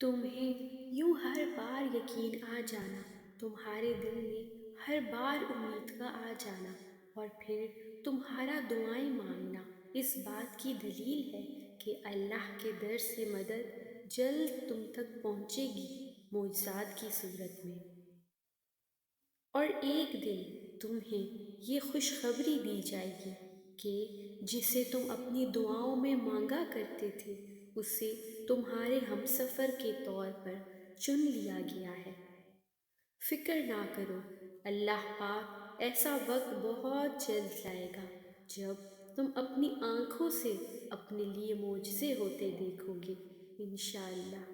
तुम्हें यूं हर बार यकीन आ जाना, तुम्हारे दिल में हर बार उम्मीद का आ जाना, और फिर तुम्हारा दुआएं मांगना इस बात की दलील है कि अल्लाह के दर से मदद जल्द तुम तक पहुंचेगी, मोजज़ात की सूरत में। और एक दिन तुम्हें ये खुशखबरी दी जाएगी कि जिसे तुम अपनी दुआओं में मांगा करते थे, उसे तुम्हारे हमसफ़र के तौर पर चुन लिया गया है। फिक्र ना करो, अल्लाह पाक ऐसा वक्त बहुत जल्द लाएगा जब तुम अपनी आँखों से अपने लिए मोजज़े होते देखोगे, इंशाअल्लाह।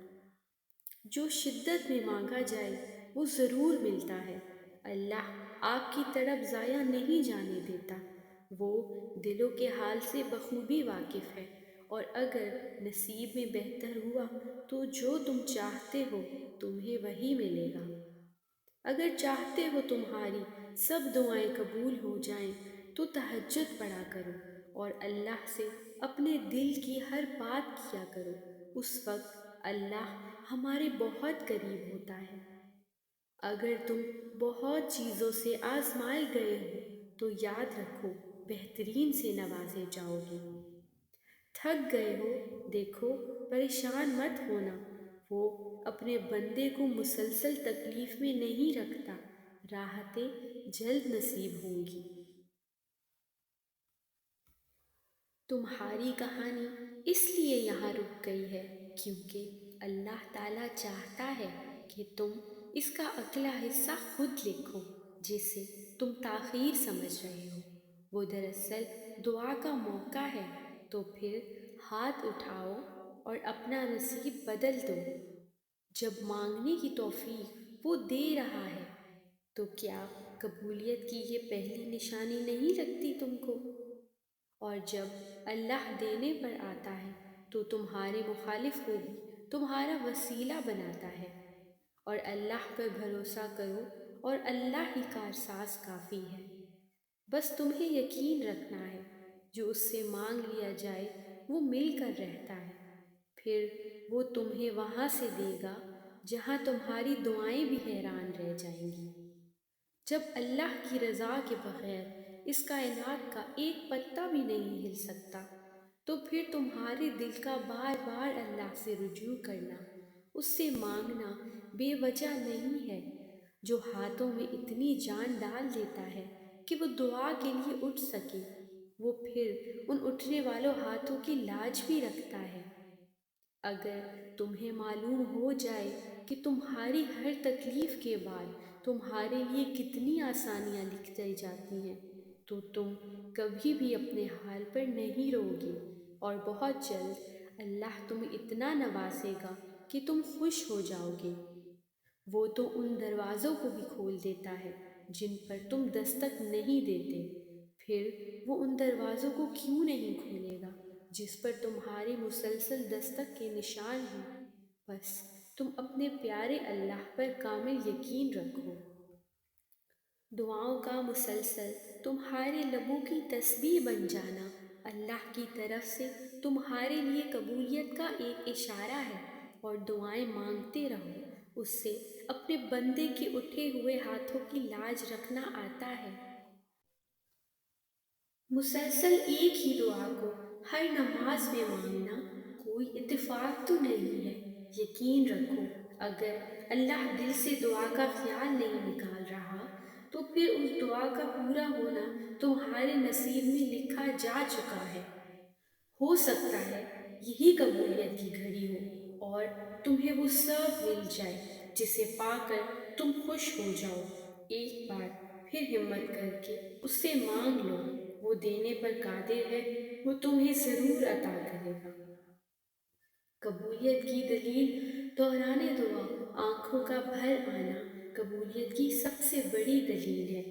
जो शिद्दत में मांगा जाए वो ज़रूर मिलता है। अल्लाह आपकी तरफ ज़ाया नहीं जाने देता। वो दिलों के हाल से बखूबी वाकिफ़ है, और अगर नसीब में बेहतर हुआ तो जो तुम चाहते हो तुम्हें वही मिलेगा। अगर चाहते हो तुम्हारी सब दुआएं कबूल हो जाएं तो तहज्जुद पढ़ा करो और अल्लाह से अपने दिल की हर बात किया करो। उस वक्त अल्लाह हमारे बहुत करीब होता है। अगर तुम बहुत चीज़ों से आजमाए गए हो तो याद रखो, बेहतरीन से नवाजे जाओगे। थक गए हो, देखो, परेशान मत होना। वो अपने बंदे को मुसलसल तकलीफ में नहीं रखता। राहतें जल्द नसीब होंगी। तुम्हारी कहानी इसलिए यहाँ रुक गई है क्योंकि अल्लाह ताला चाहता है कि तुम इसका अगला हिस्सा खुद लिखो, जिसे तुम ताख़ीर समझ रहे हो। वो दरअसल दुआ का मौका है, तो फिर हाथ उठाओ और अपना नसीब बदल दो। जब मांगने की तौफीक वो दे रहा है, तो क्या कबूलियत की ये पहली निशानी नहीं लगती तुमको? और जब अल्लाह देने पर आता है तो तुम्हारे मुखालिफ को भी तुम्हारा वसीला बनाता है। और अल्लाह पर भरोसा करो, और अल्लाह ही कारसाज काफ़ी है। बस तुम्हें यकीन रखना है, जो उससे मांग लिया जाए वो मिलकर रहता है। फिर वो तुम्हें वहाँ से देगा जहाँ तुम्हारी दुआएं भी हैरान रह जाएंगी। जब अल्लाह की रज़ा के बग़ैर इस कायनात का एक पत्ता भी नहीं हिल सकता, तो फिर तुम्हारे दिल का बार बार अल्लाह से रुजू करना, उससे मांगना बेवजह नहीं है। जो हाथों में इतनी जान डाल देता है कि वो दुआ के लिए उठ सके, वो फिर उन उठने वालों हाथों की लाज भी रखता है। अगर तुम्हें मालूम हो जाए कि तुम्हारी हर तकलीफ के बाद तुम्हारे लिए कितनी आसानियाँ लिखी जाती हैं, तो तुम कभी भी अपने हाल पर नहीं रोओगे, और बहुत जल्द अल्लाह तुम्हें इतना नवाजेगा कि तुम खुश हो जाओगे। वो तो उन दरवाज़ों को भी खोल देता है जिन पर तुम दस्तक नहीं देते। फिर वो उन दरवाज़ों को क्यों नहीं खोलेगा जिस पर तुम्हारी मुसलसल दस्तक के निशान हैं। बस तुम अपने प्यारे अल्लाह पर कामिल यकीन रखो। दुआओं का मुसलसल तुम्हारे लबों की तस्बीह बन जाना अल्लाह की तरफ से तुम्हारे लिए कबूलियत का एक इशारा है। और दुआएं मांगते रहो, उससे अपने बंदे के उठे हुए हाथों की लाज रखना आता है। मुसलसल एक ही दुआ को हर नमाज में मांगना कोई इत्तेफाक तो नहीं है। यकीन रखो, अगर अल्लाह दिल से दुआ का ख्याल नहीं निकाल रहा, तो फिर उस दुआ का पूरा होना तुम्हारे नसीब में लिखा जा चुका है। हो सकता है यही कबूलियत की घड़ी हो और तुम्हें वो सब मिल जाए जिसे पाकर तुम खुश हो जाओ। एक बार फिर हिम्मत करके उससे मांग लो, वो देने पर कादिर है, वो तुम्हें ज़रूर अता करेगा। कबूलियत की दलील दोहराने दुआ, आँखों का भर आना कबूलियत की सबसे बड़ी दलील है।